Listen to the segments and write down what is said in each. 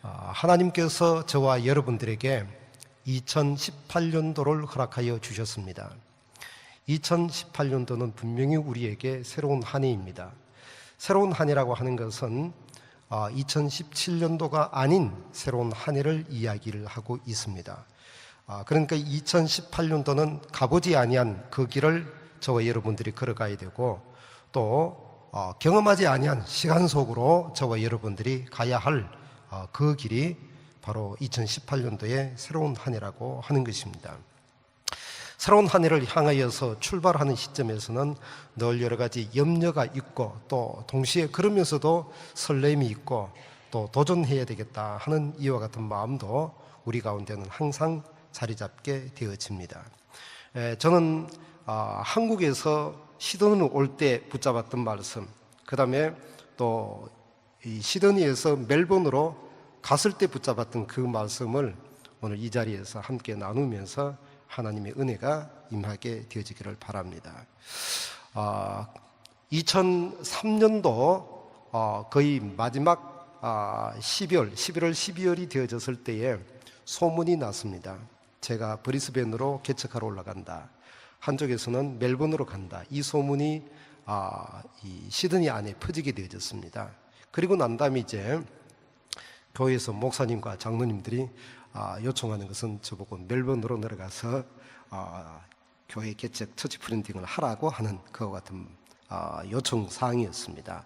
하나님께서 저와 여러분들에게 2018년도를 허락하여 주셨습니다. 2018년도는 분명히 우리에게 새로운 한 해입니다. 새로운 한 해라고 하는 것은 2017년도가 아닌 새로운 한 해를 이야기를 하고 있습니다. 그러니까 2018년도는 가보지 아니한 그 길을 저와 여러분들이 걸어가야 되고, 또 경험하지 아니한 시간 속으로 저와 여러분들이 가야 할 그 길이 바로 2018년도의 새로운 한 해라고 하는 것입니다. 새로운 한 해를 향하여서 출발하는 시점에서는 늘 여러 가지 염려가 있고, 또 동시에 그러면서도 설렘이 있고, 또 도전해야 되겠다 하는 이와 같은 마음도 우리 가운데는 항상 자리 잡게 되어집니다. 저는 한국에서 시드니 올 때 붙잡았던 말씀, 그 다음에 또 이 시드니에서 멜번으로 갔을 때 붙잡았던 그 말씀을 오늘 이 자리에서 함께 나누면서 하나님의 은혜가 임하게 되어지기를 바랍니다. 2003년도 거의 마지막 11월, 12월이 되어졌을 때에 소문이 났습니다. 제가 브리스벤으로 개척하러 올라간다, 한쪽에서는 멜번으로 간다, 이 소문이 이 시드니 안에 퍼지게 되어졌습니다. 그리고 난 다음에 이제 교회에서 목사님과 장로님들이 요청하는 것은 저보고 멜번으로 내려가서 교회 개척 처치 프린팅을 하라고 하는 그와 같은 요청 사항이었습니다.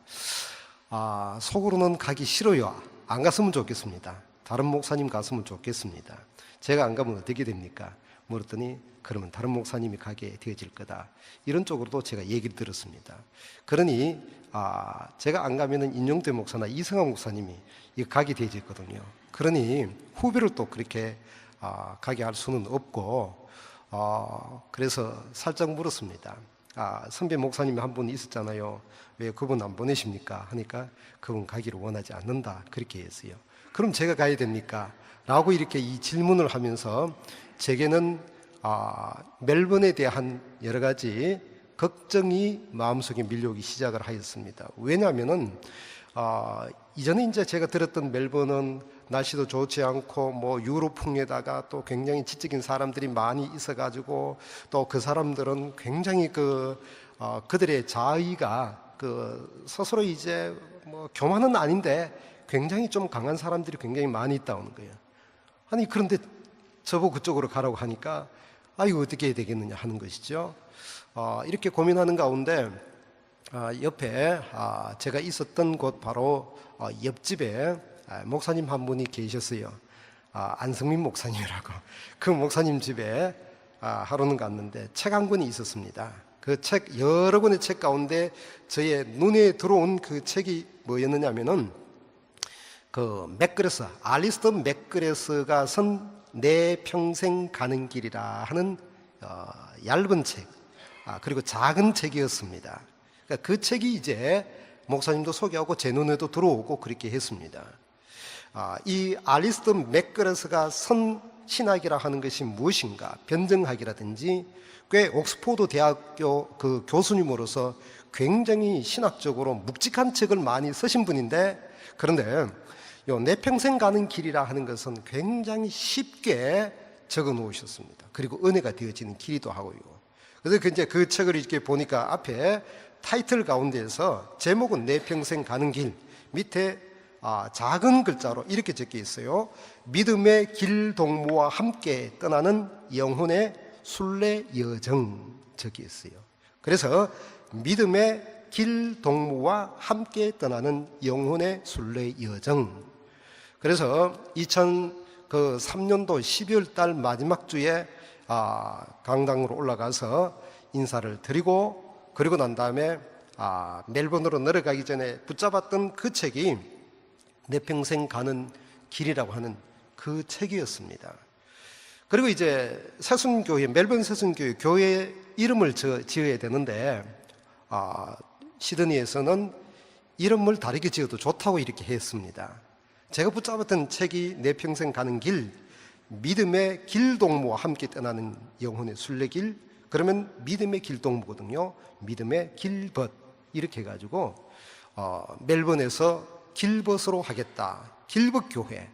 속으로는 가기 싫어요. 안 갔으면 좋겠습니다. 다른 목사님 갔으면 좋겠습니다. 제가 안 가면 어떻게 됩니까? 물었더니 그러면 다른 목사님이 가게 되어질 거다, 이런 쪽으로도 제가 얘기를 들었습니다. 그러니 제가 안 가면은 인용대 목사나 이승환 목사님이 가게 되어졌거든요. 그러니 후배를 또 그렇게 가게 할 수는 없고, 그래서 살짝 물었습니다. 선배 목사님이 한 분 있었잖아요. 왜 그분 안 보내십니까? 하니까 그분 가기를 원하지 않는다, 그렇게 했어요. 그럼 제가 가야 됩니까? 라고 이렇게 이 질문을 하면서 제게는 멜번에 대한 여러 가지 걱정이 마음속에 밀려오기 시작을 하였습니다. 왜냐하면은 이전에 이제 제가 들었던 멜번은 날씨도 좋지 않고 뭐 유럽풍에다가 또 굉장히 지적인 사람들이 많이 있어가지고, 또 그 사람들은 굉장히 그들의 자의가 스스로 이제 뭐 교만은 아닌데 굉장히 좀 강한 사람들이 굉장히 많이 있다는 거예요. 아니 그런데 저보고 그쪽으로 가라고 하니까 이거 어떻게 해야 되겠느냐 하는 것이죠. 이렇게 고민하는 가운데 옆에 제가 있었던 곳 바로 옆집에 목사님 한 분이 계셨어요. 안성민 목사님이라고. 그 목사님 집에 하루는 갔는데 책 한 권이 있었습니다. 그 책, 여러 권의 책 가운데 저의 눈에 들어온 그 책이 뭐였느냐 하면은 맥그레스, 알리스터 맥그레스가 쓴 내 평생 가는 길이라 하는 얇은 책, 그리고 작은 책이었습니다. 그러니까 그 책이 이제 목사님도 소개하고 제 눈에도 들어오고 그렇게 했습니다. 이 알리스터 맥그레스가 쓴 신학이라 하는 것이 무엇인가, 변증학이라든지, 꽤 옥스포드 대학교 그 교수님으로서 굉장히 신학적으로 묵직한 책을 많이 쓰신 분인데, 그런데 내 평생 가는 길이라 하는 것은 굉장히 쉽게 적어 놓으셨습니다. 그리고 은혜가 되어지는 길이기도 하고요. 그래서 이제 그 책을 이렇게 보니까 앞에 타이틀 가운데에서 제목은 내 평생 가는 길, 밑에 작은 글자로 이렇게 적혀 있어요. 믿음의 길 동무와 함께 떠나는 영혼의 순례 여정, 적혀 있어요. 그래서 믿음의 길 동무와 함께 떠나는 영혼의 순례 여정. 그래서 2003년도 12월 달 마지막 주에 강당으로 올라가서 인사를 드리고, 그리고 난 다음에 멜번으로 내려가기 전에 붙잡았던 그 책이 내 평생 가는 길이라고 하는 그 책이었습니다. 그리고 이제 새순교회, 멜번 새순교회 교회 이름을 지어야 되는데 시드니에서는 이름을 다르게 지어도 좋다고 이렇게 했습니다. 제가 붙잡았던 책이 내 평생 가는 길, 믿음의 길동무와 함께 떠나는 영혼의 순례길. 그러면 믿음의 길동무거든요. 믿음의 길벗, 이렇게 해가지고 멜번에서 길벗으로 하겠다, 길벗교회,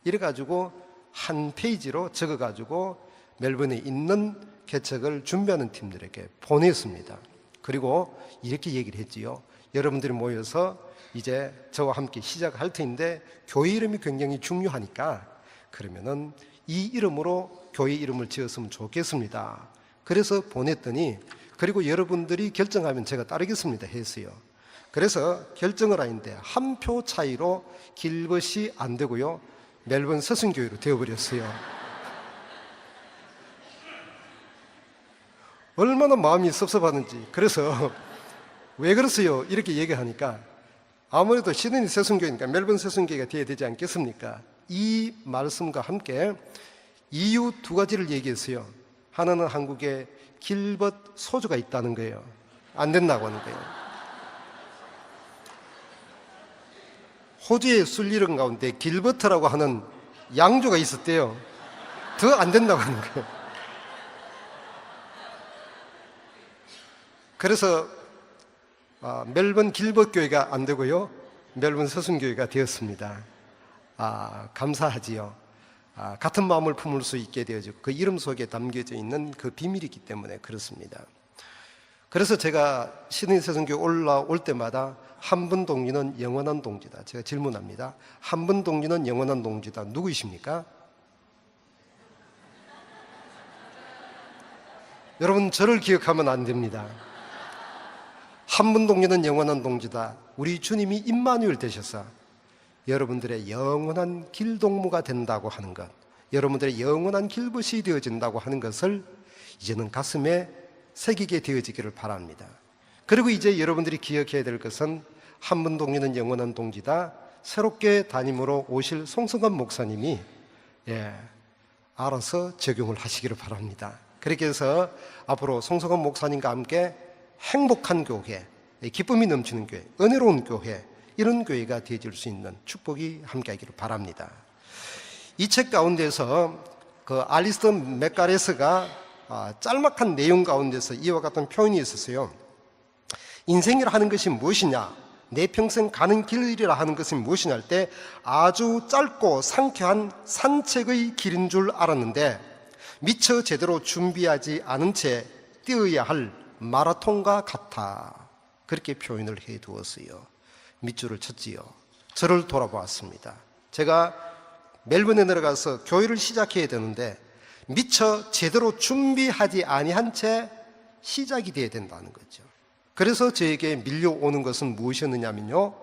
이래가지고 한 페이지로 적어가지고 멜번에 있는 개척을 준비하는 팀들에게 보냈습니다. 그리고 이렇게 얘기를 했지요. 여러분들이 모여서 이제 저와 함께 시작할 텐데 교회 이름이 굉장히 중요하니까 그러면은 이 이름으로 교회 이름을 지었으면 좋겠습니다. 그래서 보냈더니 그리고 여러분들이 결정하면 제가 따르겠습니다 했어요. 그래서 결정을 하는데 한 표 차이로 길벗이 안 되고요, 멜번 서순교회로 되어버렸어요. 얼마나 마음이 섭섭하는지. 그래서 왜 그러세요? 이렇게 얘기하니까 아무래도 시드니 서순교회니까 멜번 서순교회가 되어야 되지 않겠습니까? 이 말씀과 함께 이유 두 가지를 얘기했어요. 하나는 한국에 길벗 소주가 있다는 거예요. 안 된다고 하는 거예요. 호주에 술 이름 가운데 길버트라고 하는 양주가 있었대요. 더 안 된다고 하는 거예요. 그래서 멜번 길벗 교회가 안 되고요, 멜번 서순교회가 되었습니다. 감사하지요. 같은 마음을 품을 수 있게 되어지고 그 이름 속에 담겨져 있는 그 비밀이 있기 때문에 그렇습니다. 그래서 제가 시드니 서순교회 올라올 때마다 한 분 동지는 영원한 동지다. 제가 질문합니다. 한 분 동지는 영원한 동지다. 누구이십니까? 여러분, 저를 기억하면 안 됩니다. 한 분 동지는 영원한 동지다. 우리 주님이 임마누엘 되셔서 여러분들의 영원한 길동무가 된다고 하는 것, 여러분들의 영원한 길벗이 되어진다고 하는 것을 이제는 가슴에 새기게 되어지기를 바랍니다. 그리고 이제 여러분들이 기억해야 될 것은 한 분 동지는 영원한 동지다. 새롭게 담임으로 오실 송성관 목사님이 알아서 적용을 하시기를 바랍니다. 그렇게 해서 앞으로 송성관 목사님과 함께 행복한 교회, 기쁨이 넘치는 교회, 은혜로운 교회, 이런 교회가 되어질 수 있는 축복이 함께하기를 바랍니다. 이 책 가운데서 그 알리스터 맥가레스가 짤막한 내용 가운데서 이와 같은 표현이 있었어요. 인생이라 하는 것이 무엇이냐, 내 평생 가는 길이라 하는 것이 무엇이냐 할 때 아주 짧고 상쾌한 산책의 길인 줄 알았는데 미처 제대로 준비하지 않은 채 뛰어야 할 마라톤과 같아. 그렇게 표현을 해두었어요. 밑줄을 쳤지요. 저를 돌아보았습니다. 제가 멜번에 내려가서 교회를 시작해야 되는데 미처 제대로 준비하지 아니한 채 시작이 돼야 된다는 거죠. 그래서 저에게 밀려오는 것은 무엇이었느냐면요,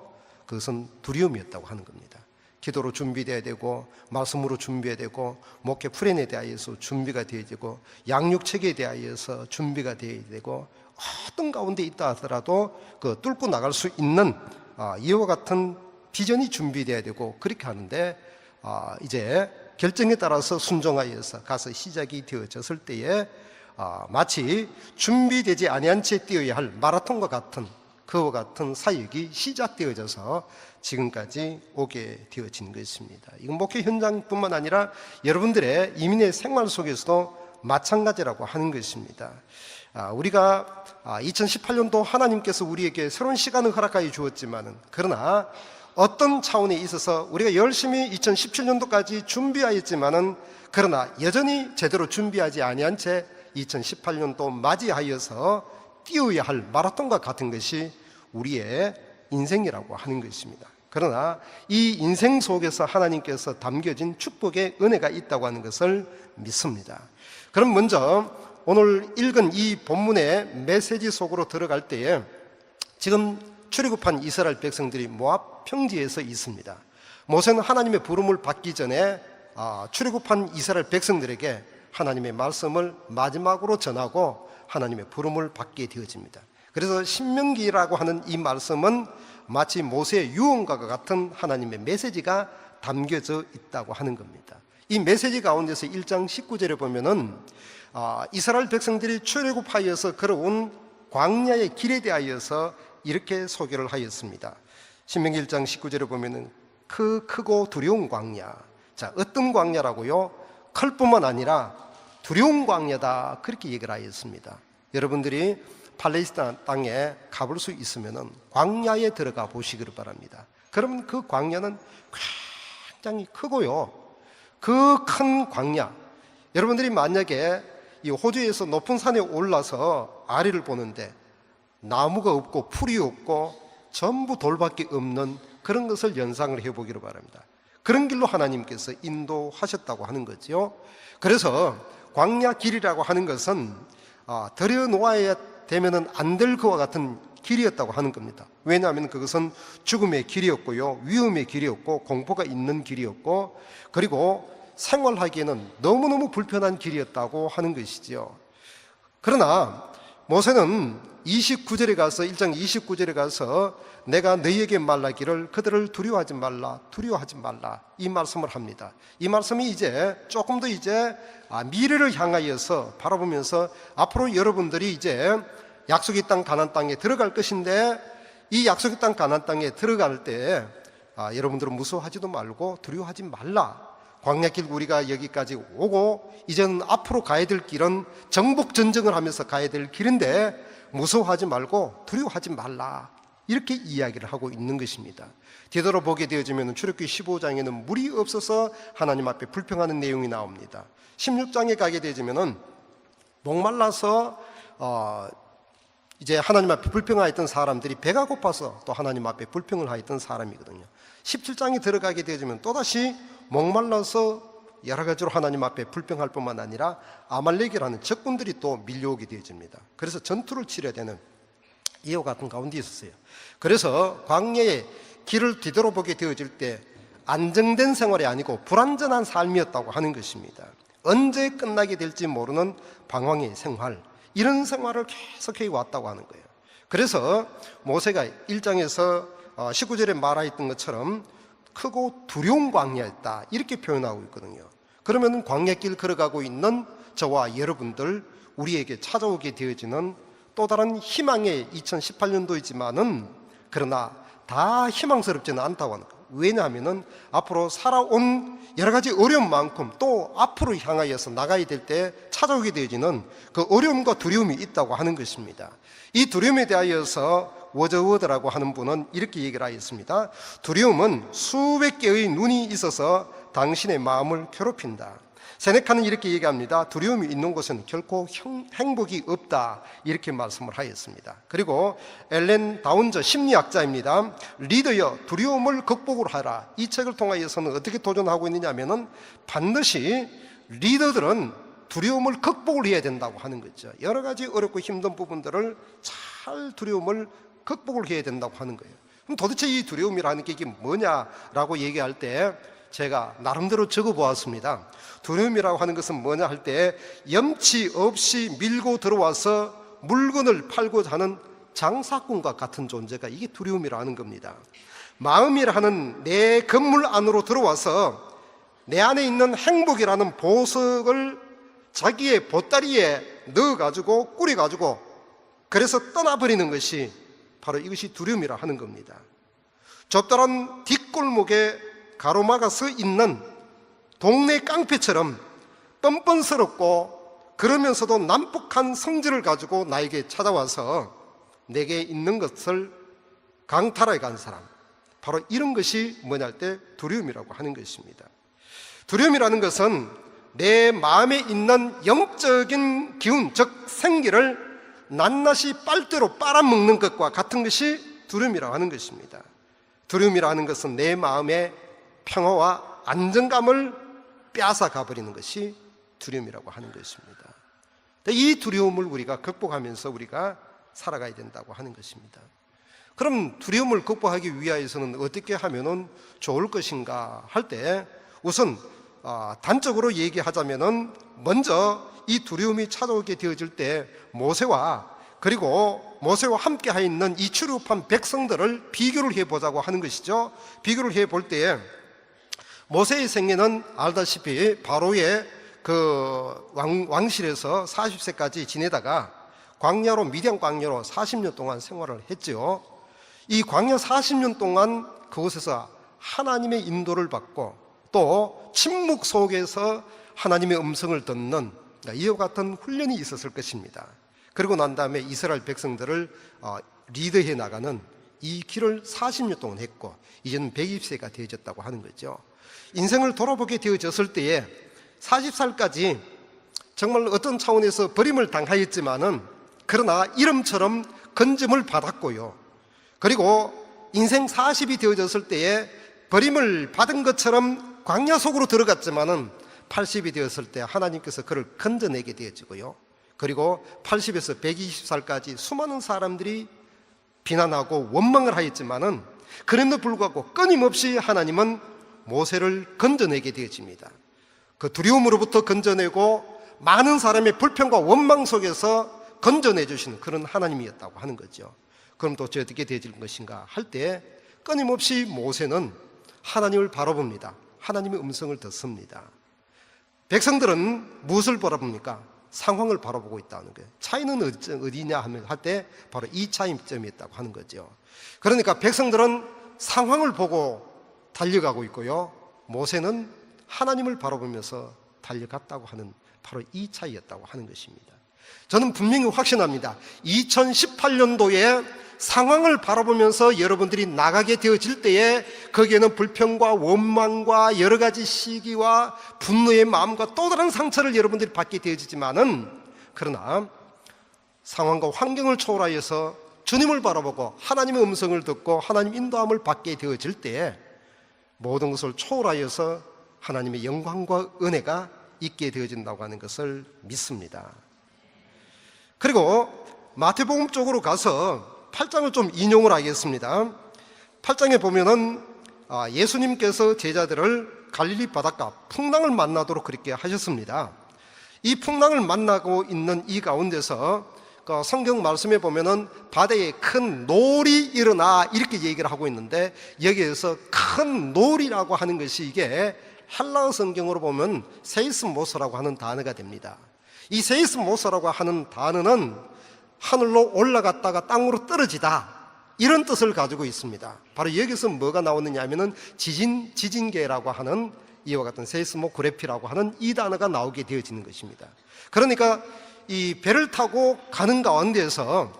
그것은 두려움이었다고 하는 겁니다. 기도로 준비돼야 되고, 말씀으로 준비해야 되고, 목회 플랜에 대하여서 준비가 되어야 되고, 양육책에 대하여서 준비가 되어야 되고, 어떤 가운데 있다 하더라도 그 뚫고 나갈 수 있는 이와 같은 비전이 준비돼야 되고, 그렇게 하는데 이제 결정에 따라서 순종하여서 가서 시작이 되어졌을 때에 마치 준비되지 아니한 채 뛰어야 할 마라톤과 같은, 그와 같은 사역이 시작되어져서 지금까지 오게 되어진 것입니다. 이건 목회 현장뿐만 아니라 여러분들의 이민의 생활 속에서도 마찬가지라고 하는 것입니다. 우리가 2018년도 하나님께서 우리에게 새로운 시간을 허락하여 주었지만은, 그러나 어떤 차원에 있어서 우리가 열심히 2017년도까지 준비하였지만은, 그러나 여전히 제대로 준비하지 아니한 채 2018년도 맞이하여서 뛰어야 할 마라톤과 같은 것이 우리의 인생이라고 하는 것입니다. 그러나 이 인생 속에서 하나님께서 담겨진 축복의 은혜가 있다고 하는 것을 믿습니다. 그럼 먼저 오늘 읽은 이 본문의 메시지 속으로 들어갈 때에 지금 출애굽한 이스라엘 백성들이 모압 평지에서 있습니다. 모세는 하나님의 부름을 받기 전에 출애굽한 이스라엘 백성들에게 하나님의 말씀을 마지막으로 전하고 하나님의 부름을 받게 되어집니다. 그래서 신명기라고 하는 이 말씀은 마치 모세의 유언과 같은 하나님의 메시지가 담겨져 있다고 하는 겁니다. 이 메시지 가운데서 1장 19절에 보면은 이스라엘 백성들이 출애굽하여서 걸어온 광야의 길에 대하여서 이렇게 소개를 하였습니다. 신명기 1장 19절에 보면은 크고 두려운 광야. 자, 어떤 광야라고요? 클 뿐만 아니라 두려운 광야다, 그렇게 얘기를 하였습니다. 여러분들이 팔레스타인 땅에 가볼 수 있으면 광야에 들어가 보시기를 바랍니다. 그러면 그 광야는 굉장히 크고요, 그 큰 광야, 여러분들이 만약에 이 호주에서 높은 산에 올라서 아래를 보는데 나무가 없고 풀이 없고 전부 돌밖에 없는 그런 것을 연상을 해보기를 바랍니다. 그런 길로 하나님께서 인도하셨다고 하는 거죠. 그래서 광야 길이라고 하는 것은 들여놓아야 되면은 안 될 것과 같은 길이었다고 하는 겁니다. 왜냐하면 그것은 죽음의 길이었고요, 위험의 길이었고, 공포가 있는 길이었고, 그리고 생활하기에는 너무너무 불편한 길이었다고 하는 것이지요. 그러나 모세는 29절에 가서 1장 29절에 가서 내가 너희에게 말하기를 그들을 두려워하지 말라, 두려워하지 말라, 이 말씀을 합니다. 이 말씀이 이제 조금 더 이제 미래를 향하여서 바라보면서 앞으로 여러분들이 이제 약속의 땅 가나안 땅에 들어갈 것인데, 이 약속의 땅 가나안 땅에 들어갈 때 여러분들은 무서워하지도 말고 두려워하지 말라. 광야길 우리가 여기까지 오고 이제는 앞으로 가야 될 길은 정복전쟁을 하면서 가야 될 길인데 무서워하지 말고 두려워하지 말라, 이렇게 이야기를 하고 있는 것입니다. 뒤돌아보게 되어지면 출애굽기 15장에는 물이 없어서 하나님 앞에 불평하는 내용이 나옵니다. 16장에 가게 되어지면 목말라서 이제 하나님 앞에 불평하였던 사람들이 배가 고파서 또 하나님 앞에 불평을 하였던 사람이거든요. 17장에 들어가게 되어지면 또다시 목말라서 여러 가지로 하나님 앞에 불평할 뿐만 아니라 아말렉이라는 적군들이 또 밀려오게 되어집니다. 그래서 전투를 치러야 되는 이와 같은 가운데 있었어요. 그래서 광야의 길을 뒤돌아보게 되어질 때 안정된 생활이 아니고 불안전한 삶이었다고 하는 것입니다. 언제 끝나게 될지 모르는 방황의 생활, 이런 생활을 계속해 왔다고 하는 거예요. 그래서 모세가 1장에서 19절에 말하였던 것처럼 크고 두려운 광야였다, 이렇게 표현하고 있거든요. 그러면 광야길 걸어가고 있는 저와 여러분들, 우리에게 찾아오게 되어지는 또 다른 희망의 2018년도이지만은 그러나 다 희망스럽지는 않다고 하는 거예요. 왜냐하면 앞으로 살아온 여러 가지 어려움만큼 또 앞으로 향하여서 나가야 될 때 찾아오게 되어지는 그 어려움과 두려움이 있다고 하는 것입니다. 이 두려움에 대하여서 워저워드라고 하는 분은 이렇게 얘기를 하였습니다. 두려움은 수백 개의 눈이 있어서 당신의 마음을 괴롭힌다. 세네카는 이렇게 얘기합니다. 두려움이 있는 곳은 결코 행복이 없다, 이렇게 말씀을 하였습니다. 그리고 엘렌 다운저 심리학자입니다. 리더여 두려움을 극복을 하라, 이 책을 통하여서는 어떻게 도전하고 있느냐 하면은 반드시 리더들은 두려움을 극복을 해야 된다고 하는 거죠. 여러 가지 어렵고 힘든 부분들을 잘 두려움을 극복을 해야 된다고 하는 거예요. 그럼 도대체 이 두려움이라는 게 이게 뭐냐라고 얘기할 때 제가 나름대로 적어보았습니다. 두려움이라고 하는 것은 뭐냐 할 때 염치 없이 밀고 들어와서 물건을 팔고자 하는 장사꾼과 같은 존재가 이게 두려움이라는 겁니다. 마음이라는 내 건물 안으로 들어와서 내 안에 있는 행복이라는 보석을 자기의 보따리에 넣어가지고 꾸려가지고 그래서 떠나버리는 것이 바로 이것이 두려움이라 하는 겁니다. 좁다란 뒷골목에 가로막아 서 있는 동네 깡패처럼 뻔뻔스럽고 그러면서도 난폭한 성질을 가지고 나에게 찾아와서 내게 있는 것을 강탈해 간 사람, 바로 이런 것이 뭐냐 할 때 두려움이라고 하는 것입니다. 두려움이라는 것은 내 마음에 있는 영적인 기운, 즉 생기를 낱낱이 빨대로 빨아먹는 것과 같은 것이 두려움이라고 하는 것입니다. 두려움이라는 것은 내 마음의 평화와 안정감을 빼앗아가 버리는 것이 두려움이라고 하는 것입니다. 이 두려움을 우리가 극복하면서 우리가 살아가야 된다고 하는 것입니다. 그럼 두려움을 극복하기 위하여서는 어떻게 하면 좋을 것인가 할 때 우선 단적으로 얘기하자면은 먼저 이 두려움이 찾아오게 되어질 때 모세와 그리고 모세와 함께 하 있는 이 출애굽한 백성들을 비교를 해보자고 하는 것이죠. 비교를 해볼 때 모세의 생애는 알다시피 바로의 그 왕실에서 40세까지 지내다가 광야로 미디안 광야로 40년 동안 생활을 했죠. 이 광야 40년 동안 그곳에서 하나님의 인도를 받고 또 침묵 속에서 하나님의 음성을 듣는 이와 같은 훈련이 있었을 것입니다. 그리고 난 다음에 이스라엘 백성들을 리드해 나가는 이 길을 40년 동안 했고 이제는 120세가 되어졌다고 하는 거죠. 인생을 돌아보게 되어졌을 때에 40살까지 정말 어떤 차원에서 버림을 당하였지만은 그러나 이름처럼 건짐을 받았고요. 그리고 인생 40이 되어졌을 때에 버림을 받은 것처럼 광야 속으로 들어갔지만은 80이 되었을 때 하나님께서 그를 건져내게 되어지고요. 그리고 80에서 120살까지 수많은 사람들이 비난하고 원망을 하였지만은 그럼에도 불구하고 끊임없이 하나님은 모세를 건져내게 되어집니다. 그 두려움으로부터 건져내고 많은 사람의 불평과 원망 속에서 건져내 주시는 그런 하나님이었다고 하는 거죠. 그럼 도대체 어떻게 되어질 것인가 할 때 끊임없이 모세는 하나님을 바라봅니다. 하나님의 음성을 듣습니다. 백성들은 무엇을 바라봅니까? 상황을 바라보고 있다는 거예요. 차이는 어디냐 하면 할 때 바로 이 차이점이 있다고 하는 거죠. 그러니까 백성들은 상황을 보고 달려가고 있고요. 모세는 하나님을 바라보면서 달려갔다고 하는 바로 이 차이였다고 하는 것입니다. 저는 분명히 확신합니다. 2018년도에 상황을 바라보면서 여러분들이 나가게 되어질 때에 거기에는 불평과 원망과 여러 가지 시기와 분노의 마음과 또 다른 상처를 여러분들이 받게 되어지지만은 그러나 상황과 환경을 초월하여서 주님을 바라보고 하나님의 음성을 듣고 하나님 인도함을 받게 되어질 때에 모든 것을 초월하여서 하나님의 영광과 은혜가 있게 되어진다고 하는 것을 믿습니다. 그리고 마태복음 쪽으로 가서 8장을 좀 인용을 하겠습니다. 8장에 보면은 예수님께서 제자들을 갈릴리 바닷가 풍랑을 만나도록 그렇게 하셨습니다. 이 풍랑을 만나고 있는 이 가운데서 성경 말씀에 보면은 바다에 큰 놀이 일어나 이렇게 얘기를 하고 있는데 여기에서 큰 놀이라고 하는 것이 이게 헬라어 성경으로 보면 세이스모스라고 하는 단어가 됩니다. 이 세이스모스라고 하는 단어는 하늘로 올라갔다가 땅으로 떨어지다 이런 뜻을 가지고 있습니다. 바로 여기서 뭐가 나오느냐 하면은 지진계라고 하는 이와 같은 세이스모그래피라고 하는 이 단어가 나오게 되어지는 것입니다. 그러니까 이 배를 타고 가는 가운데에서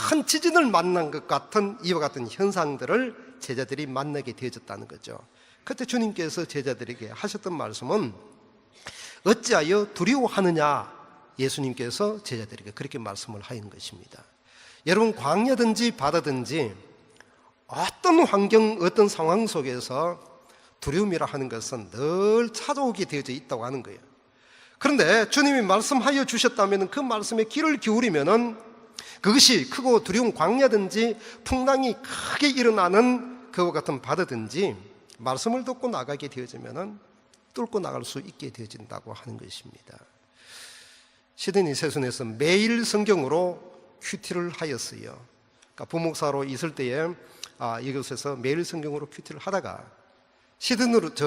큰 지진을 만난 것 같은 이와 같은 현상들을 제자들이 만나게 되어졌다는 거죠. 그때 주님께서 제자들에게 하셨던 말씀은 어찌하여 두려워하느냐, 예수님께서 제자들에게 그렇게 말씀을 하신 것입니다. 여러분, 광야든지 바다든지 어떤 환경, 어떤 상황 속에서 두려움이라 하는 것은 늘 찾아오게 되어져 있다고 하는 거예요. 그런데 주님이 말씀하여 주셨다면 그 말씀에 귀를 기울이면은 그것이 크고 두려운 광야든지 풍랑이 크게 일어나는 그와 같은 바다든지 말씀을 듣고 나가게 되어지면은 뚫고 나갈 수 있게 되어진다고 하는 것입니다. 시드니 세순에서 매일 성경으로 큐티를 하였어요. 그러니까 부목사로 있을 때에 이곳에서 매일 성경으로 큐티를 하다가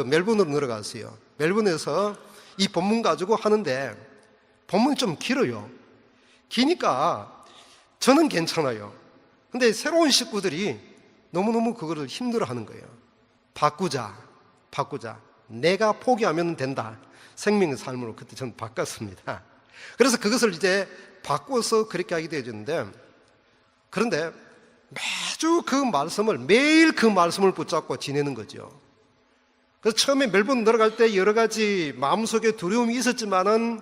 멜번으로 내려갔어요. 멜번에서 이 본문 가지고 하는데 본문이 좀 길어요. 기니까 저는 괜찮아요. 근데 새로운 식구들이 너무너무 그거를 힘들어하는 거예요. 바꾸자. 내가 포기하면 된다. 생명의 삶으로 그때 저는 바꿨습니다. 그래서 그것을 이제 바꿔서 그렇게 하게 되어졌는데, 그런데 매주 매일 그 말씀을 붙잡고 지내는 거죠. 그래서 처음에 멜번 들어갈 때 여러 가지 마음속에 두려움이 있었지만은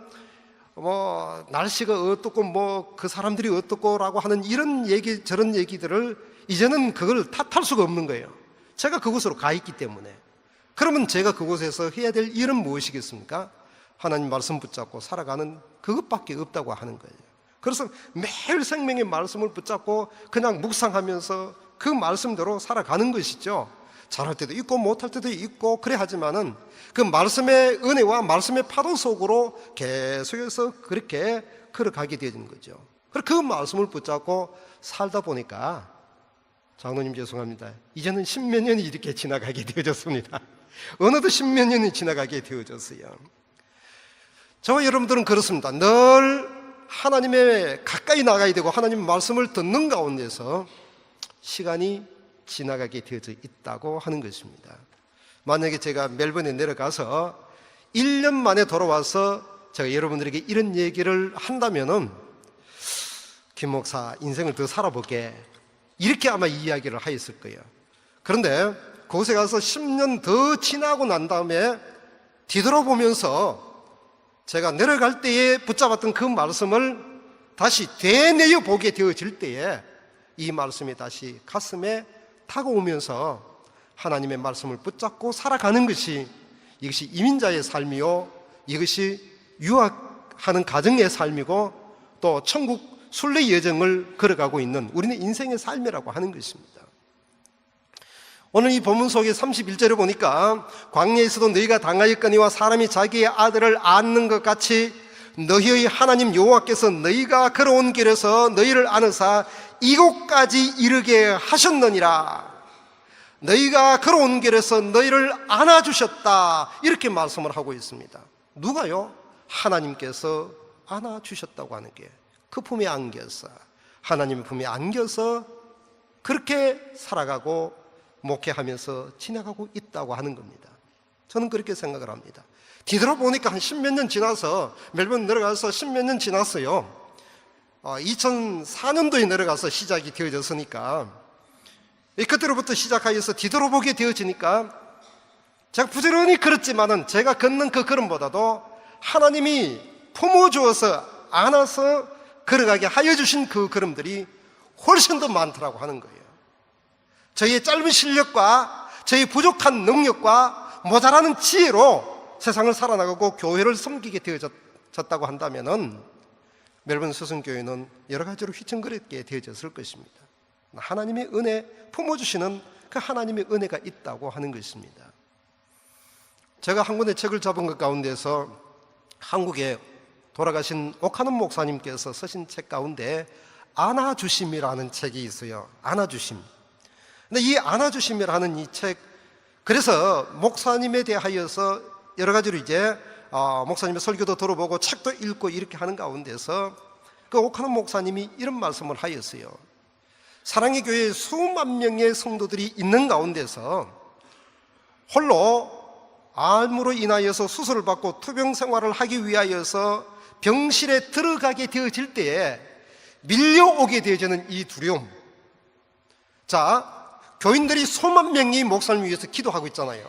날씨가 어떻고 그 사람들이 어떻고라고 하는 이런 얘기 저런 얘기들을 이제는 그걸 탓할 수가 없는 거예요. 제가 그곳으로 가 있기 때문에. 그러면 제가 그곳에서 해야 될 일은 무엇이겠습니까? 하나님 말씀 붙잡고 살아가는 그것밖에 없다고 하는 거예요. 그래서 매일 생명의 말씀을 붙잡고 그냥 묵상하면서 그 말씀대로 살아가는 것이죠. 잘할 때도 있고 못할 때도 있고 그래 하지만은 그 말씀의 은혜와 말씀의 파도 속으로 계속해서 그렇게 걸어가게 되는 거죠. 그 말씀을 붙잡고 살다 보니까, 장로님 죄송합니다, 이제는 10몇 년이 이렇게 지나가게 되어졌습니다. 어느덧 10몇 년이 지나가게 되어졌어요. 저와 여러분들은 그렇습니다. 늘 하나님의 가까이 나가야 되고 하나님 말씀을 듣는 가운데서 시간이 지나가게 되어져 있다고 하는 것입니다. 만약에 제가 멜번에 내려가서 1년 만에 돌아와서 제가 여러분들에게 이런 얘기를 한다면은 김 목사 인생을 더 살아보게 이렇게 아마 이야기를 하였을 거예요. 그런데 그곳에 가서 10년 더 지나고 난 다음에 뒤돌아보면서 제가 내려갈 때에 붙잡았던 그 말씀을 다시 되뇌어 보게 되어질 때에 이 말씀이 다시 가슴에 다가오면서 하나님의 말씀을 붙잡고 살아가는 것이, 이것이 이민자의 삶이요, 이것이 유학하는 가정의 삶이고 또 천국 순례 여정을 걸어가고 있는 우리는 인생의 삶이라고 하는 것입니다. 오늘 이 본문 속에 31절에 보니까 광야에서도 너희가 당하였거니와 사람이 자기의 아들을 안는 것 같이 너희의 하나님 여호와께서 너희가 걸어온 길에서 너희를 안으사 이곳까지 이르게 하셨느니라. 너희가 걸어온 길에서 너희를 안아주셨다, 이렇게 말씀을 하고 있습니다. 누가요? 하나님께서 안아주셨다고 하는 게, 그 품에 안겨서, 하나님의 품에 안겨서 그렇게 살아가고 목회하면서 지나가고 있다고 하는 겁니다. 저는 그렇게 생각을 합니다. 뒤돌아보니까 한 10몇 년 지나서, 멜번 내려가서 10몇 년 지났어요. 2004년도에 내려가서 시작이 되어졌으니까, 그때로부터 시작하여서 뒤돌아보게 되어지니까 제가 부지런히 걸었지만은 제가 걷는 그 걸음보다도 하나님이 품어주어서 안아서 걸어가게 하여 주신 그 걸음들이 훨씬 더 많더라고 하는 거예요. 저희의 짧은 실력과 저희 부족한 능력과 모자라는 지혜로 세상을 살아나가고 교회를 섬기게 되어졌다고 한다면은 멜번 스승교회는 여러 가지로 휘청거리게 되어졌을 것입니다. 하나님의 은혜, 품어주시는 그 하나님의 은혜가 있다고 하는 것입니다. 제가 한 권의 책을 잡은 것 가운데서 한국에 돌아가신 옥하는 목사님께서 쓰신 책 가운데 안아주심이라는 책이 있어요. 안아주심. 근데 이 안아주심이라는 이 책, 그래서 목사님에 대하여서 여러 가지로 이제 목사님의 설교도 들어보고 책도 읽고 이렇게 하는 가운데서 그 옥하는 목사님이 이런 말씀을 하였어요. 사랑의 교회에 수만 명의 성도들이 있는 가운데서 홀로 암으로 인하여서 수술을 받고 투병 생활을 하기 위하여서 병실에 들어가게 되어질 때에 밀려오게 되어지는 이 두려움. 자, 교인들이 수만 명이 목사님을 위해서 기도하고 있잖아요.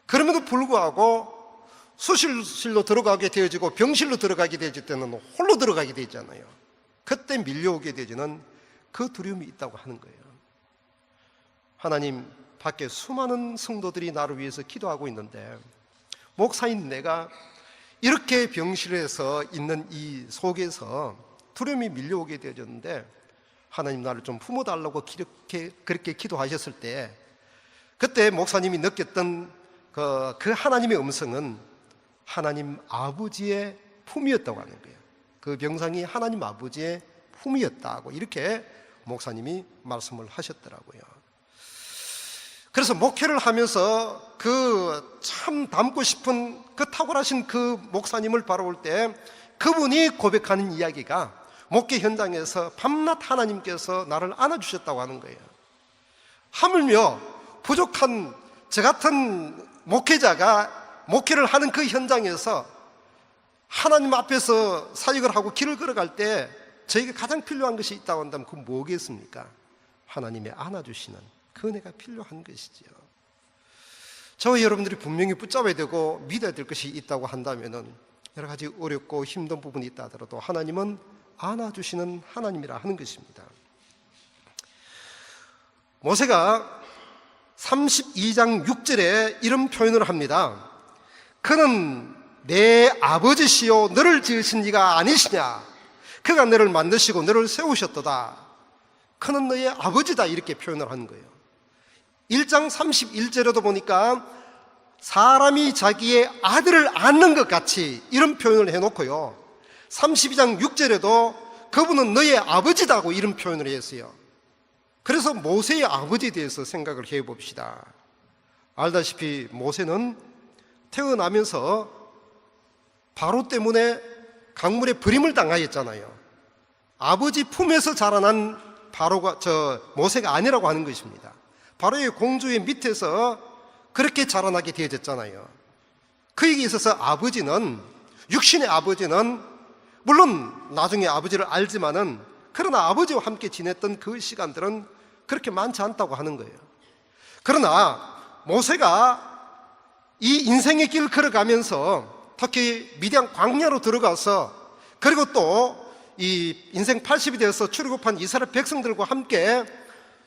그럼에도 불구하고 수술실로 들어가게 되어지고 병실로 들어가게 되어질 때는 홀로 들어가게 되잖아요. 그때 밀려오게 되어지는 그 두려움이 있다고 하는 거예요. 하나님, 밖에 수많은 성도들이 나를 위해서 기도하고 있는데 목사인 내가 이렇게 병실에서 있는 이 속에서 두려움이 밀려오게 되어졌는데 하나님, 나를 좀 품어달라고 그렇게 기도하셨을 때 그때 목사님이 느꼈던 그 하나님의 음성은 하나님 아버지의 품이었다고 하는 거예요. 그 병상이 하나님 아버지의 품이었다고 이렇게 목사님이 말씀을 하셨더라고요. 그래서 목회를 하면서 그 참 닮고 싶은 그 탁월하신 그 목사님을 바라볼 때 그분이 고백하는 이야기가 목회 현장에서 밤낮 하나님께서 나를 안아주셨다고 하는 거예요. 하물며 부족한 저 같은 목회자가 목회를 하는 그 현장에서 하나님 앞에서 사역을 하고 길을 걸어갈 때 저에게 가장 필요한 것이 있다고 한다면 그건 뭐겠습니까? 하나님의 안아주시는 그 은혜가 필요한 것이죠. 저와 여러분들이 분명히 붙잡아야 되고 믿어야 될 것이 있다고 한다면 여러 가지 어렵고 힘든 부분이 있다 하더라도 하나님은 안아주시는 하나님이라 하는 것입니다. 모세가 32장 6절에 이런 표현을 합니다. 그는 내 아버지시요 너를 지으신 이가 아니시냐? 그가 너를 만드시고 너를 세우셨도다. 그는 너의 아버지다, 이렇게 표현을 하는 거예요. 1장 31절에도 보니까 사람이 자기의 아들을 안는 것 같이 이런 표현을 해놓고요, 32장 6절에도 그분은 너의 아버지다고 이런 표현을 했어요. 그래서 모세의 아버지에 대해서 생각을 해봅시다. 알다시피 모세는 태어나면서 바로 때문에 강물에 버림을 당하였잖아요. 아버지 품에서 자라난 모세가 아니라고 하는 것입니다. 바로의 공주의 밑에서 그렇게 자라나게 되어졌잖아요. 그에게 있어서 아버지는, 육신의 아버지는 물론 나중에 아버지를 알지만은 그러나 아버지와 함께 지냈던 그 시간들은 그렇게 많지 않다고 하는 거예요. 그러나 모세가 이 인생의 길을 걸어가면서 특히 미디안 광야로 들어가서 그리고 또 이 인생 80이 되어서 출애굽한 이스라엘 백성들과 함께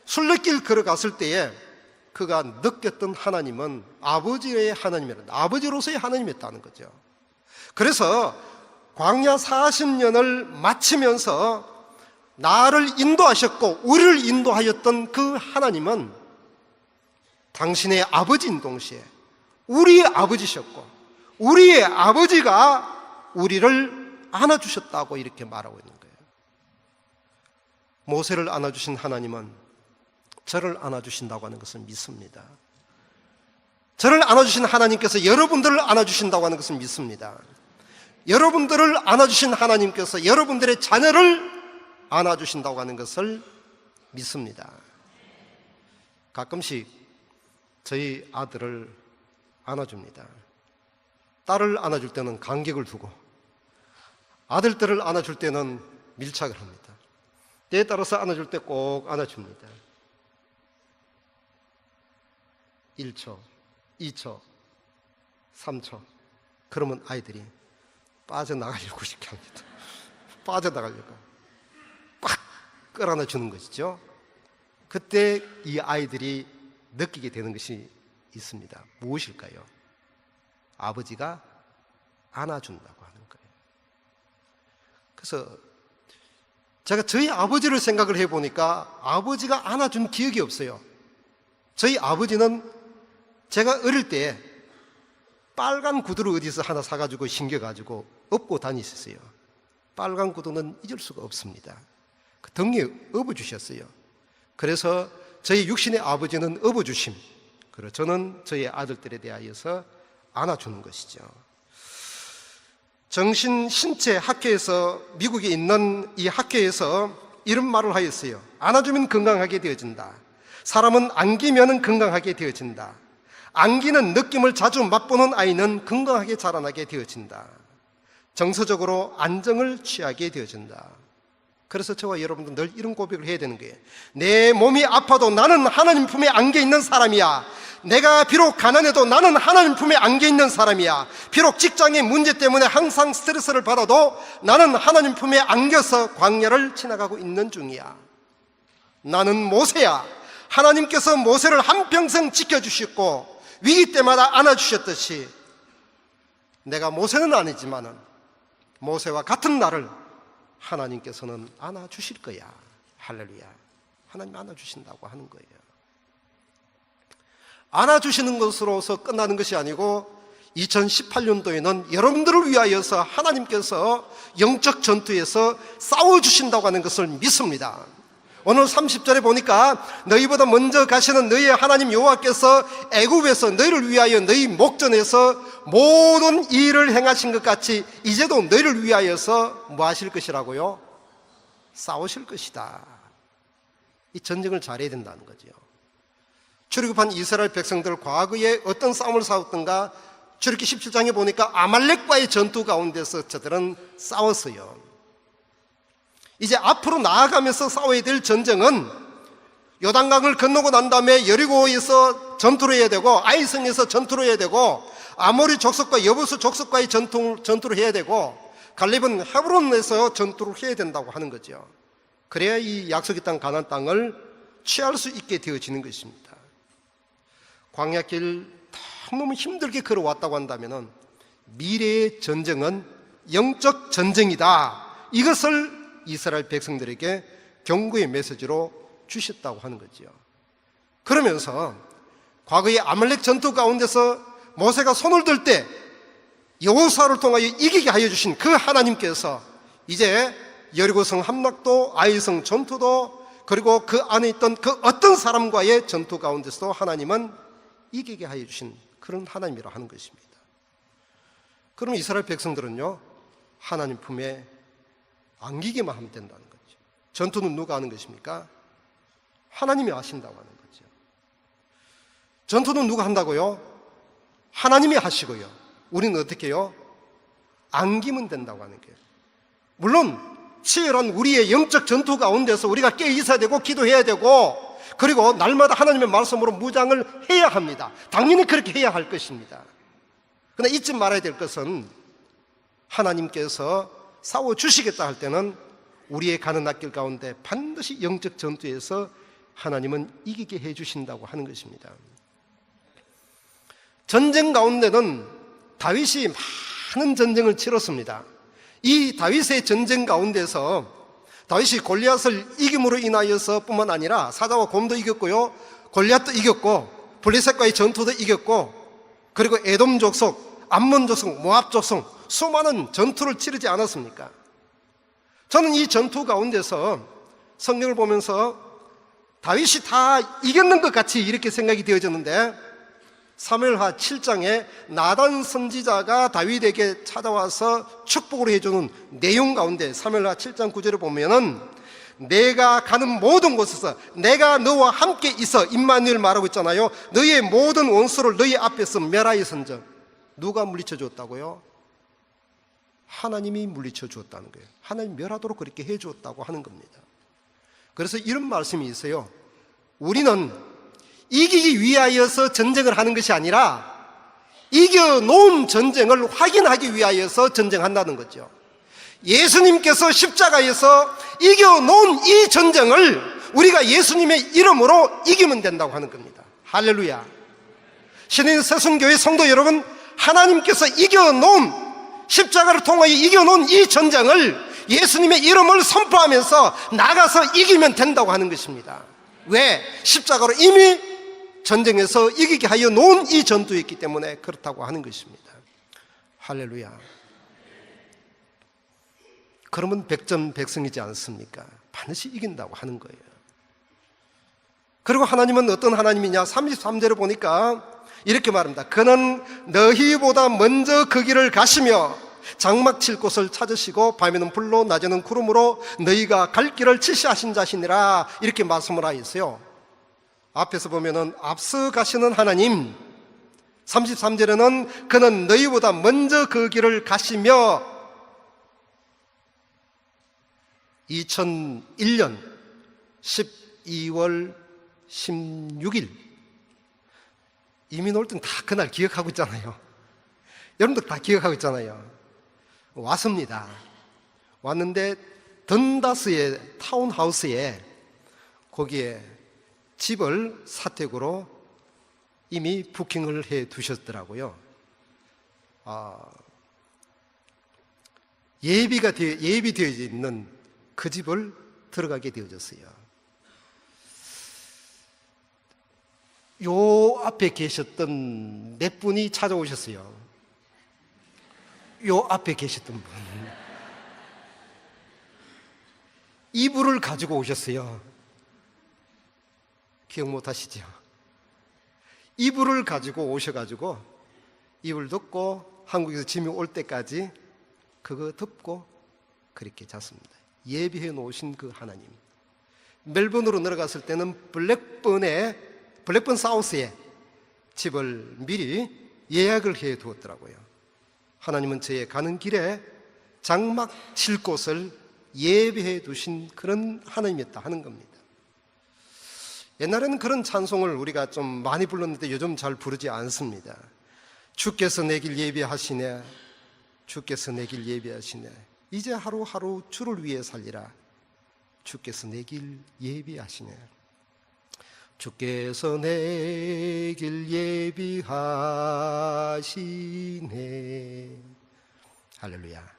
순례길 걸어갔을 때에 그가 느꼈던 하나님은 아버지의 하나님이라, 아버지로서의 하나님이었다는 거죠. 그래서 광야 40년을 마치면서 나를 인도하셨고 우리를 인도하였던 그 하나님은 당신의 아버지인 동시에 우리의 아버지셨고 우리의 아버지가 우리를 안아주셨다고 이렇게 말하고 있는 거예요. 모세를 안아주신 하나님은 저를 안아주신다고 하는 것을 믿습니다. 저를 안아주신 하나님께서 여러분들을 안아주신다고 하는 것을 믿습니다. 여러분들을 안아주신 하나님께서 여러분들의 자녀를 안아주신다고 하는 것을 믿습니다. 가끔씩 저희 아들을 안아줍니다. 딸을 안아줄 때는 간격을 두고 아들들을 안아줄 때는 밀착을 합니다. 때에 따라서 안아줄 때 꼭 안아줍니다. 1초, 2초, 3초. 그러면 아이들이 빠져나가려고 싶게 합니다. 빠져나가려고 꽉 끌어안아 주는 것이죠. 그때 이 아이들이 느끼게 되는 것이 있습니다. 무엇일까요? 아버지가 안아준다고 하는 거예요. 그래서 제가 저희 아버지를 생각을 해보니까 아버지가 안아준 기억이 없어요. 저희 아버지는 제가 어릴 때 빨간 구두를 어디서 하나 사가지고 신겨가지고 업고 다니셨어요. 빨간 구두는 잊을 수가 없습니다. 그 등에 업어주셨어요. 그래서 저희 육신의 아버지는 업어주심, 그리고 저는 저희 아들들에 대하여서 안아주는 것이죠. 정신신체 학회에서, 미국에 있는 이 학회에서 이런 말을 하였어요. 안아주면 건강하게 되어진다. 사람은 안기면 건강하게 되어진다. 안기는 느낌을 자주 맛보는 아이는 건강하게 자라나게 되어진다. 정서적으로 안정을 취하게 되어진다. 그래서 저와 여러분도 늘 이런 고백을 해야 되는 거예요. 내 몸이 아파도 나는 하나님 품에 안겨 있는 사람이야. 내가 비록 가난해도 나는 하나님 품에 안겨 있는 사람이야. 비록 직장의 문제 때문에 항상 스트레스를 받아도 나는 하나님 품에 안겨서 광야를 지나가고 있는 중이야. 나는 모세야. 하나님께서 모세를 한평생 지켜주셨고 위기 때마다 안아주셨듯이 내가 모세는 아니지만은 모세와 같은 나를 하나님께서는 안아주실 거야. 할렐루야. 하나님 안아주신다고 하는 거예요. 안아주시는 것으로서 끝나는 것이 아니고 2018년도에는 여러분들을 위하여서 하나님께서 영적 전투에서 싸워주신다고 하는 것을 믿습니다. 오늘 30절에 보니까 너희보다 먼저 가시는 너희의 하나님 여호와께서 애굽에서 너희를 위하여 너희 목전에서 모든 일을 행하신 것 같이 이제도 너희를 위하여서 뭐 하실 것이라고요? 싸우실 것이다. 이 전쟁을 잘해야 된다는 거죠. 출애굽한 이스라엘 백성들 과거에 어떤 싸움을 싸웠던가? 출애굽기 17장에 보니까 아말렉과의 전투 가운데서 저들은 싸웠어요. 이제 앞으로 나아가면서 싸워야 될 전쟁은 요단강을 건너고 난 다음에 여리고에서 전투를 해야 되고 아이성에서 전투를 해야 되고 아모리 족속과 여부수 족속과의 전투를 해야 되고 갈렙은 헤브론에서 전투를 해야 된다고 하는 거죠. 그래야 이 약속의 땅 가나안 땅을 취할 수 있게 되어지는 것입니다. 광야길 너무 힘들게 걸어왔다고 한다면 미래의 전쟁은 영적 전쟁이다. 이것을 이스라엘 백성들에게 경고의 메시지로 주셨다고 하는 거죠. 그러면서 과거의 아말렉 전투 가운데서 모세가 손을 들 때 여호수아를 통하여 이기게 하여 주신 그 하나님께서 이제 여리고성 함락도 아이성 전투도 그리고 그 안에 있던 그 어떤 사람과의 전투 가운데서도 하나님은 이기게 하여 주신 그런 하나님이라 하는 것입니다. 그럼 이스라엘 백성들은요, 하나님 품에 안기기만 하면 된다는 거죠. 전투는 누가 하는 것입니까? 하나님이 하신다고 하는 거죠. 전투는 누가 한다고요? 하나님이 하시고요. 우리는 어떻게 해요? 안기면 된다고 하는 거예요. 물론 치열한 우리의 영적 전투 가운데서 우리가 깨 있어야 되고 기도해야 되고 그리고 날마다 하나님의 말씀으로 무장을 해야 합니다. 당연히 그렇게 해야 할 것입니다. 그러나 잊지 말아야 될 것은 하나님께서 싸워주시겠다 할 때는 우리의 가는 앞길 가운데 반드시 영적 전투에서 하나님은 이기게 해주신다고 하는 것입니다. 전쟁 가운데는 다윗이 많은 전쟁을 치렀습니다. 이 다윗의 전쟁 가운데서 다윗이 골리앗을 이김으로 인하여서 뿐만 아니라 사자와 곰도 이겼고요, 골리앗도 이겼고, 블레셋과의 전투도 이겼고, 그리고 에돔 족속, 암몬 족속, 모압 족속 수많은 전투를 치르지 않았습니까? 저는 이 전투 가운데서 성경을 보면서 다윗이 다 이겼는 것 같이 이렇게 생각이 되어졌는데, 사무엘하 7장에 나단 선지자가 다윗에게 찾아와서 축복을 해주는 내용 가운데 사무엘하 7장 9절을 보면은 내가 가는 모든 곳에서 내가 너와 함께 있어, 임마누엘 말하고 있잖아요. 너의 모든 원수를 너희 앞에서 멸하였은즉. 누가 물리쳐 주었다고요? 하나님이 물리쳐 주었다는 거예요. 하나님 멸하도록 그렇게 해 주었다고 하는 겁니다. 그래서 이런 말씀이 있어요. 우리는 이기기 위하여서 전쟁을 하는 것이 아니라 이겨놓은 전쟁을 확인하기 위하여서 전쟁한다는 거죠. 예수님께서 십자가에서 이겨놓은 이 전쟁을 우리가 예수님의 이름으로 이기면 된다고 하는 겁니다. 할렐루야. 신인 세순교회 성도 여러분, 하나님께서 이겨놓은, 십자가를 통하여 이겨놓은 이 전쟁을 예수님의 이름을 선포하면서 나가서 이기면 된다고 하는 것입니다. 왜? 십자가로 이미 전쟁에서 이기게 하여 놓은 이 전투였기 때문에 그렇다고 하는 것입니다. 할렐루야. 그러면 백전백승이지 않습니까? 반드시 이긴다고 하는 거예요. 그리고 하나님은 어떤 하나님이냐? 33절을 보니까 이렇게 말합니다. 그는 너희보다 먼저 그 길을 가시며 장막 칠 곳을 찾으시고 밤에는 불로 낮에는 구름으로 너희가 갈 길을 지시하신 자시니라, 이렇게 말씀을 하였어요. 앞에서 보면은 앞서 가시는 하나님, 33절에는 그는 너희보다 먼저 그 길을 가시며, 2001년 12월 16일 이민 올 땐 다 그날 기억하고 있잖아요. 여러분들 다 기억하고 있잖아요. 왔습니다. 왔는데 던다스의 타운하우스에 거기에 집을 사택으로 이미 부킹을 해 두셨더라고요. 예비되어 있는 그 집을 들어가게 되어졌어요. 요 앞에 계셨던 몇 분이 찾아오셨어요. 요 앞에 계셨던 분. 이불을 가지고 오셨어요. 기억 못 하시죠? 이불을 가지고 오셔가지고 이불 덮고 한국에서 짐이 올 때까지 그거 덮고 그렇게 잤습니다. 예비해 놓으신 그 하나님. 멜번으로 내려갔을 때는 블랙번 사우스에 집을 미리 예약을 해 두었더라고요. 하나님은 저의 가는 길에 장막 칠 곳을 예비해 두신 그런 하나님이었다 하는 겁니다. 옛날에는 그런 찬송을 우리가 좀 많이 불렀는데 요즘 잘 부르지 않습니다. 주께서 내 길 예비하시네, 주께서 내 길 예비하시네, 이제 하루하루 주를 위해 살리라, 주께서 내 길 예비하시네, 주께서 내 길 예비하시네. 할렐루야.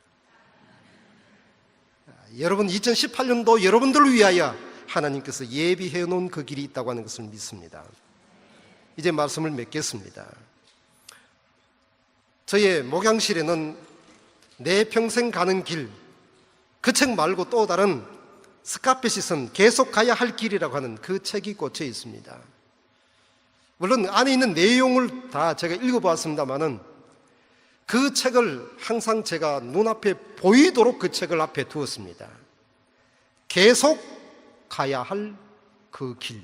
여러분, 2018년도 여러분들을 위하여 하나님께서 예비해 놓은 그 길이 있다고 하는 것을 믿습니다. 이제 말씀을 맺겠습니다. 저의 목양실에는 내 평생 가는 길, 그 책 말고 또 다른 스카펫이 쓴 계속 가야 할 길이라고 하는 그 책이 꽂혀 있습니다. 물론 안에 있는 내용을 다 제가 읽어보았습니다만은 그 책을 항상 제가 눈앞에 보이도록 그 책을 앞에 두었습니다. 계속 가야 할 그 길,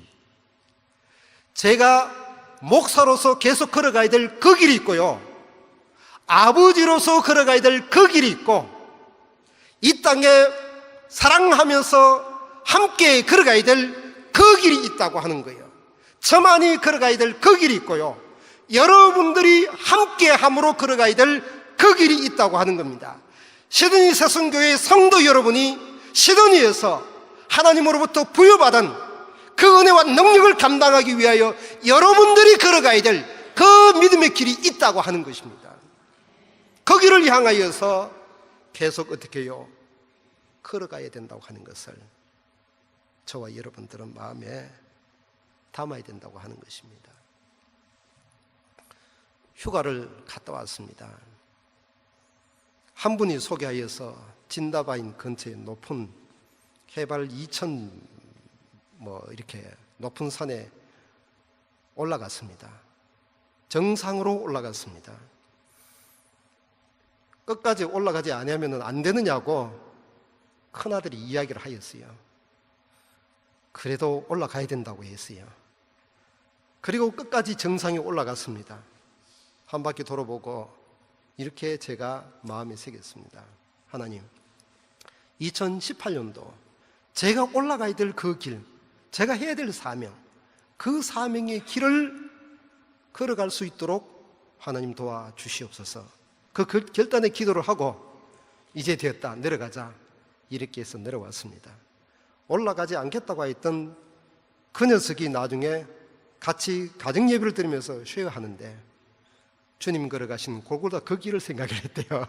제가 목사로서 계속 걸어가야 될 그 길이 있고요, 아버지로서 걸어가야 될 그 길이 있고, 이 땅에 사랑하면서 함께 걸어가야 될 그 그 길이 있다고 하는 거예요. 저만이 걸어가야 될 그 길이 있고요, 여러분들이 함께함으로 걸어가야 될 그 길이 있다고 하는 겁니다. 시드니 새순교회 성도 여러분이 시드니에서 하나님으로부터 부여받은 그 은혜와 능력을 감당하기 위하여 여러분들이 걸어가야 될 그 믿음의 길이 있다고 하는 것입니다. 그 길을 향하여서 계속 어떻게 해요? 걸어가야 된다고 하는 것을 저와 여러분들은 마음에 담아야 된다고 하는 것입니다. 휴가를 갔다 왔습니다. 한 분이 소개하여서 진다바인 근처에 높은 해발 2000 이렇게 높은 산에 올라갔습니다. 정상으로 올라갔습니다. 끝까지 올라가지 않으면 안 되느냐고 큰아들이 이야기를 하였어요. 그래도 올라가야 된다고 했어요. 그리고 끝까지 정상에 올라갔습니다. 한 바퀴 돌아보고 이렇게 제가 마음에 새겼습니다. 하나님, 2018년도 제가 올라가야 될 그 길, 제가 해야 될 사명, 그 사명의 길을 걸어갈 수 있도록 하나님 도와주시옵소서. 그 결단의 기도를 하고 이제 되었다, 내려가자, 이렇게 해서 내려왔습니다. 올라가지 않겠다고 했던 그 녀석이 나중에 같이 가정예배를 드리면서 쉐어하는데 주님 걸어가신 골고다 그 길을 생각을 했대요.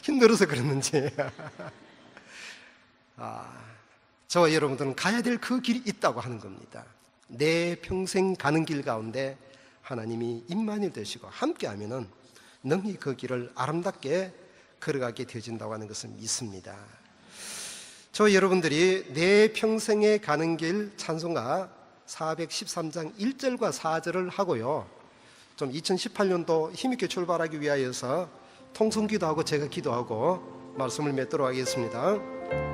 힘들어서 그랬는지. 저와 여러분들은 가야 될 그 길이 있다고 하는 겁니다. 내 평생 가는 길 가운데 하나님이 임만이 되시고 함께하면은 능히 그 길을 아름답게 걸어가게 되어진다고 하는 것을 믿습니다. 저 여러분들이 내 평생에 가는 길 찬송가 413장 1절과 4절을 하고요, 좀 2018년도 힘있게 출발하기 위하여서 통성기도하고 제가 기도하고 말씀을 맺도록 하겠습니다.